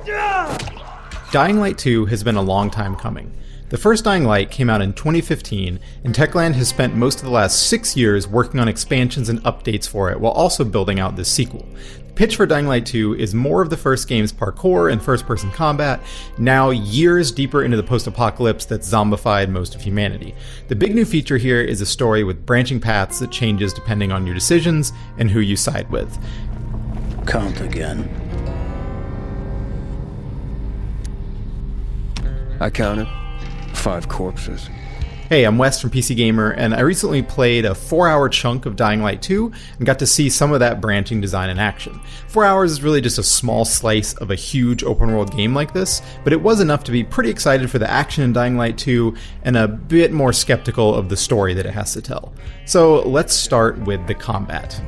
Dying Light 2 has been a long time coming. The first Dying Light came out in 2015, and Techland has spent most of the last 6 years working on expansions and updates for it while also building out this sequel. The pitch for Dying Light 2 is more of the first game's parkour and first-person combat, now years deeper into the post-apocalypse that's zombified most of humanity. The big new feature here is a story with branching paths that changes depending on your decisions and who you side with. Count again. I counted 5 corpses. Hey, I'm Wes from PC Gamer, and I recently played a 4-hour chunk of Dying Light 2 and got to see some of that branching design in action. 4 hours is really just a small slice of a huge open-world game like this, but it was enough to be pretty excited for the action in Dying Light 2 and a bit more skeptical of the story that it has to tell. So let's start with the combat.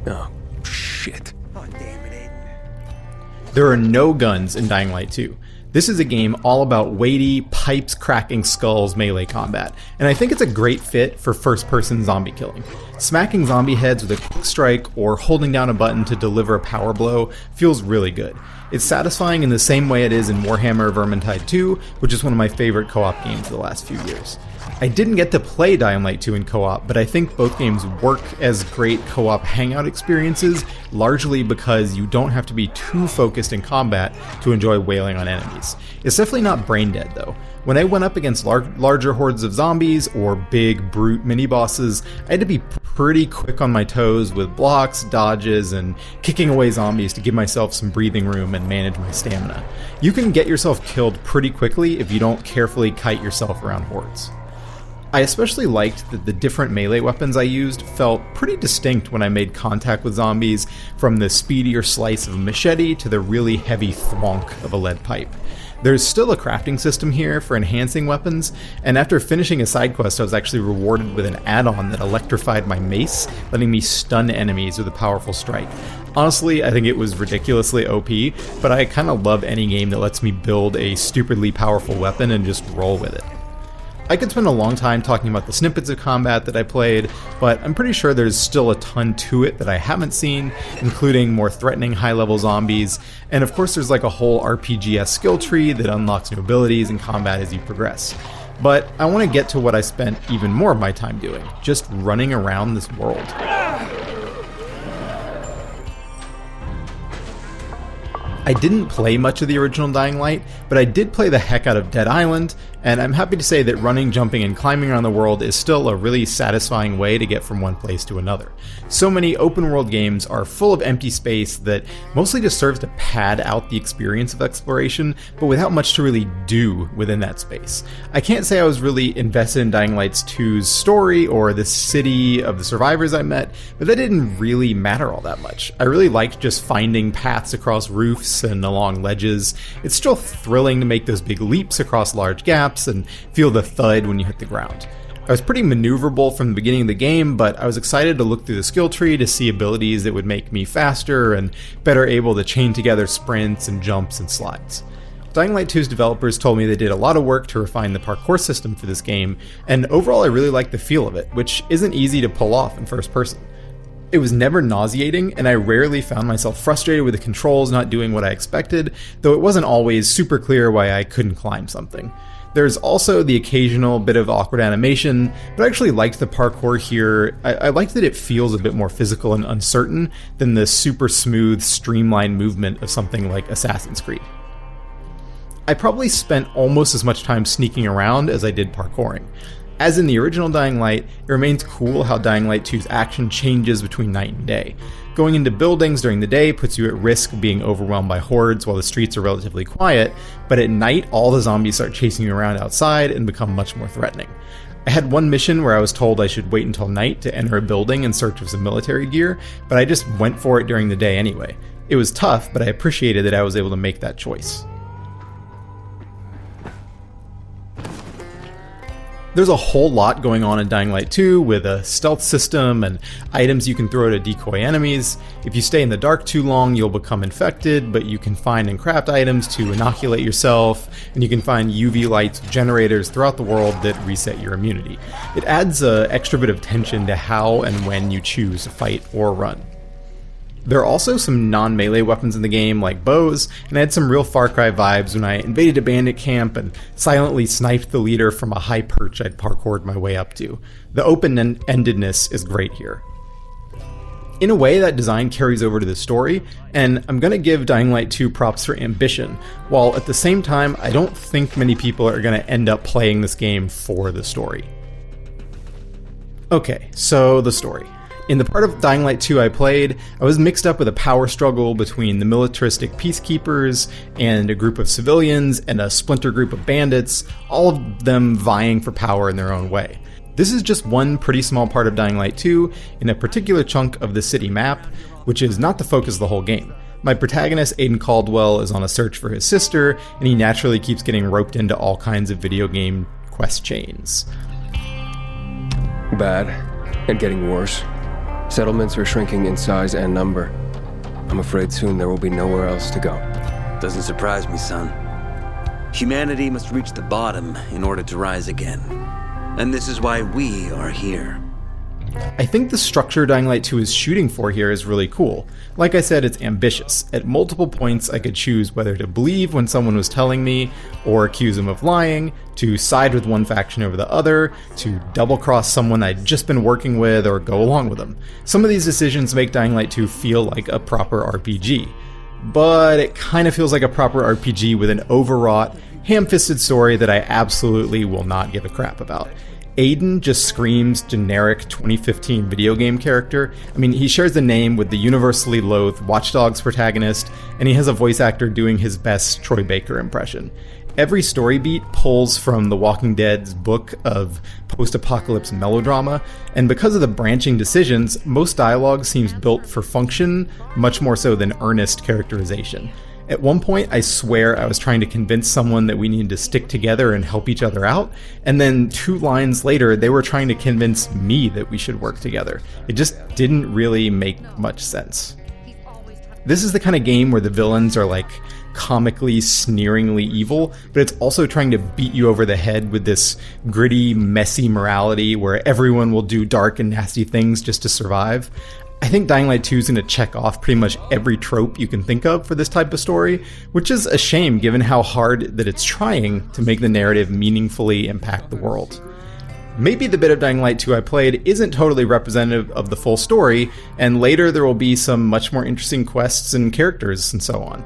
Oh, shit. Oh, damn it, Aiden. There are no guns in Dying Light 2. This is a game all about weighty, pipes-cracking skulls melee combat, and I think it's a great fit for first-person zombie killing. Smacking zombie heads with a quick strike or holding down a button to deliver a power blow feels really good. It's satisfying in the same way it is in Warhammer Vermintide 2, which is one of my favorite co-op games of the last few years. I didn't get to play Dying Light 2 in co-op, but I think both games work as great co-op hangout experiences, largely because you don't have to be too focused in combat to enjoy wailing on enemies. It's definitely not brain dead, though. When I went up against larger hordes of zombies or big brute mini-bosses, I had to be pretty quick on my toes with blocks, dodges, and kicking away zombies to give myself some breathing room and manage my stamina. You can get yourself killed pretty quickly if you don't carefully kite yourself around hordes. I especially liked that the different melee weapons I used felt pretty distinct when I made contact with zombies, from the speedier slice of a machete to the really heavy thwonk of a lead pipe. There's still a crafting system here for enhancing weapons, and after finishing a side quest I was actually rewarded with an add-on that electrified my mace, letting me stun enemies with a powerful strike. Honestly, I think it was ridiculously OP, but I kinda love any game that lets me build a stupidly powerful weapon and just roll with it. I could spend a long time talking about the snippets of combat that I played, but I'm pretty sure there's still a ton to it that I haven't seen, including more threatening high-level zombies, and of course there's like a whole RPG-esque skill tree that unlocks new abilities in combat as you progress. But I want to get to what I spent even more of my time doing, just running around this world. I didn't play much of the original Dying Light, but I did play the heck out of Dead Island, and I'm happy to say that running, jumping, and climbing around the world is still a really satisfying way to get from one place to another. So many open world games are full of empty space that mostly just serves to pad out the experience of exploration, but without much to really do within that space. I can't say I was really invested in Dying Light 2's story or the city of the survivors I met, but that didn't really matter all that much. I really liked just finding paths across roofs and along ledges. It's still thrilling to make those big leaps across large gaps and feel the thud when you hit the ground. I was pretty maneuverable from the beginning of the game, but I was excited to look through the skill tree to see abilities that would make me faster and better able to chain together sprints and jumps and slides. Dying Light 2's developers told me they did a lot of work to refine the parkour system for this game, and overall I really liked the feel of it, which isn't easy to pull off in first person. It was never nauseating, and I rarely found myself frustrated with the controls not doing what I expected, though it wasn't always super clear why I couldn't climb something. There's also the occasional bit of awkward animation, but I actually liked the parkour here. I liked that it feels a bit more physical and uncertain than the super smooth, streamlined movement of something like Assassin's Creed. I probably spent almost as much time sneaking around as I did parkouring. As in the original Dying Light, it remains cool how Dying Light 2's action changes between night and day. Going into buildings during the day puts you at risk of being overwhelmed by hordes while the streets are relatively quiet, but at night all the zombies start chasing you around outside and become much more threatening. I had one mission where I was told I should wait until night to enter a building in search of some military gear, but I just went for it during the day anyway. It was tough, but I appreciated that I was able to make that choice. There's a whole lot going on in Dying Light 2 with a stealth system and items you can throw to decoy enemies. If you stay in the dark too long, you'll become infected, but you can find and craft items to inoculate yourself, and you can find UV light generators throughout the world that reset your immunity. It adds an extra bit of tension to how and when you choose to fight or run. There are also some non-melee weapons in the game, like bows, and I had some real Far Cry vibes when I invaded a bandit camp and silently sniped the leader from a high perch I'd parkoured my way up to. The open-endedness is great here. In a way, that design carries over to the story, and I'm gonna give Dying Light 2 props for ambition, while at the same time, I don't think many people are gonna end up playing this game for the story. Okay, so the story. In the part of Dying Light 2 I played, I was mixed up with a power struggle between the militaristic peacekeepers and a group of civilians and a splinter group of bandits, all of them vying for power in their own way. This is just one pretty small part of Dying Light 2 in a particular chunk of the city map, which is not the focus of the whole game. My protagonist, Aiden Caldwell, is on a search for his sister, and he naturally keeps getting roped into all kinds of video game quest chains. Bad, and getting worse. Settlements are shrinking in size and number. I'm afraid soon there will be nowhere else to go. Doesn't surprise me, son. Humanity must reach the bottom in order to rise again. And this is why we are here. I think the structure Dying Light 2 is shooting for here is really cool. Like I said, it's ambitious. At multiple points, I could choose whether to believe when someone was telling me, or accuse them of lying, to side with one faction over the other, to double-cross someone I'd just been working with, or go along with them. Some of these decisions make Dying Light 2 feel like a proper RPG. But it kind of feels like a proper RPG with an overwrought, ham-fisted story that I absolutely will not give a crap about. Aiden just screams generic 2015 video game character. I mean, he shares the name with the universally loathed Watch Dogs protagonist, and he has a voice actor doing his best Troy Baker impression. Every story beat pulls from The Walking Dead's book of post-apocalypse melodrama, and because of the branching decisions, most dialogue seems built for function, much more so than earnest characterization. At one point, I swear I was trying to convince someone that we needed to stick together and help each other out, and then 2 lines later, they were trying to convince me that we should work together. It just didn't really make much sense. This is the kind of game where the villains are like comically, sneeringly evil, but it's also trying to beat you over the head with this gritty, messy morality where everyone will do dark and nasty things just to survive. I think Dying Light 2 is going to check off pretty much every trope you can think of for this type of story, which is a shame given how hard that it's trying to make the narrative meaningfully impact the world. Maybe the bit of Dying Light 2 I played isn't totally representative of the full story, and later there will be some much more interesting quests and characters and so on.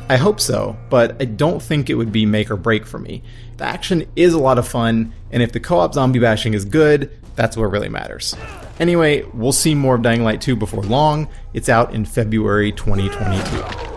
I hope so, but I don't think it would be make or break for me. The action is a lot of fun, and if the co-op zombie bashing is good, that's what really matters. Anyway, we'll see more of Dying Light 2 before long. It's out in February 2022.